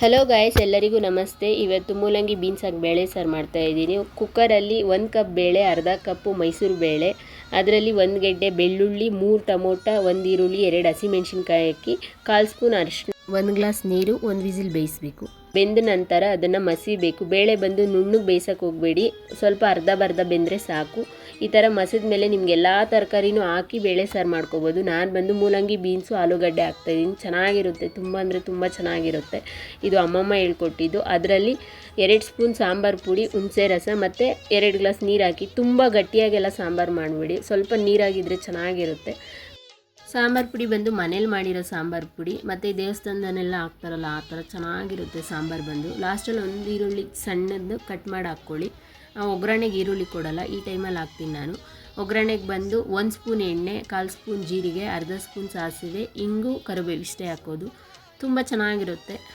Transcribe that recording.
Hello guys, ಎಲ್ಲರಿಗೂ ನಮಸ್ತೆ. ಇವತ್ತು ಮೂಲಂಗಿ ಬೀನ್ಸ್ ಆಗಿ ಬೇಳೆ ಸಾರು ಮಾಡ್ತಾ ಇದ್ದೀನಿ. ಕುಕ್ಕರಲ್ಲಿ 1 ಕಪ್ ಬೇಳೆ, ಅರ್ಧ ಕಪ್ಪು ಮೈಸೂರು ಬೇಳೆ, ಅದರಲ್ಲಿ 1 ಗೆಡ್ಡೆ ಬೆಳ್ಳುಳ್ಳಿ, 3 ಟೊಮೊಟೊ, 1 ಈರುಳ್ಳಿ, 2 ಹಸಿಮೆಣಸಿನ್ಕಾಯಿ ಹಾಕಿ 1/4 ಸ್ಪೂನ್ ಅರಿಶಿನ, 1 ಗ್ಲಾಸ್ ನೀರು, 1 ವಿಸಿಲ್ ಬೇಯಿಸಬೇಕು. ಬೆಂದ ನಂತರ ಅದನ್ನು ಮಸಿಬೇಕು. ಬೇಳೆ ಬಂದು ನುಣ್ಣಗೆ ಬೇಯಿಸೋಕೆ ಹೋಗಬೇಡಿ, ಸ್ವಲ್ಪ ಅರ್ಧ ಬೆಂದರೆ ಸಾಕು. ಈ ಥರ ಮಸಿದ ಮೇಲೆ ನಿಮ್ಗೆ ಎಲ್ಲ ತರಕಾರಿನೂ ಹಾಕಿ ಬೇಳೆ ಸಾರು ಮಾಡ್ಕೋಬೋದು. ನಾನು ಬಂದು ಮೂಲಂಗಿ ಬೀನ್ಸು ಆಲೂಗಡ್ಡೆ ಹಾಕ್ತಾಯಿದ್ದೀನಿ. ಚೆನ್ನಾಗಿರುತ್ತೆ, ತುಂಬ ಅಂದರೆ ತುಂಬ ಚೆನ್ನಾಗಿರುತ್ತೆ. ಇದು ಅಮ್ಮಮ್ಮ ಹೇಳ್ಕೊಟ್ಟಿದ್ದು. ಅದರಲ್ಲಿ 2 ಸ್ಪೂನ್ ಸಾಂಬಾರು ಪುಡಿ, ಹುಣಸೆ ರಸ ಮತ್ತು 2 ಗ್ಲಾಸ್ ನೀರು ಹಾಕಿ. ತುಂಬ ಗಟ್ಟಿಯಾಗೆಲ್ಲ ಸಾಂಬಾರು ಮಾಡಬೇಡಿ, ಸ್ವಲ್ಪ ನೀರಾಗಿದ್ದರೆ ಚೆನ್ನಾಗಿರುತ್ತೆ. ಸಾಂಬಾರು ಪುಡಿ ಬಂದು ಮನೇಲಿ ಮಾಡಿರೋ ಸಾಂಬಾರು ಪುಡಿ, ಮತ್ತು ದೇವಸ್ಥಾನದಲ್ಲೆಲ್ಲ ಹಾಕ್ತಾರಲ್ಲ ಆ ಥರ ಚೆನ್ನಾಗಿರುತ್ತೆ ಸಾಂಬಾರು ಬಂದು. ಲಾಸ್ಟಲ್ಲಿ 1 ಈರುಳ್ಳಿ ಸಣ್ಣದು ಕಟ್ ಮಾಡಿ ಹಾಕ್ಕೊಳ್ಳಿ. ಒಗ್ಗರಣೆಗೆ ಈರುಳ್ಳಿ ಕೊಡಲ್ಲ, ಈ ಟೈಮಲ್ಲಿ ಹಾಕ್ತೀನಿ ನಾನು. ಒಗ್ಗರಣೆಗೆ ಬಂದು 1 ಸ್ಪೂನ್ ಎಣ್ಣೆ, 1/4 ಸ್ಪೂನ್ ಜೀರಿಗೆ, ಅರ್ಧ ಸ್ಪೂನ್ ಸಾಸಿವೆ, ಇಂಗು, ಕರಿಬೇವು ಇಷ್ಟೇ ಹಾಕೋದು. ತುಂಬ ಚೆನ್ನಾಗಿರುತ್ತೆ.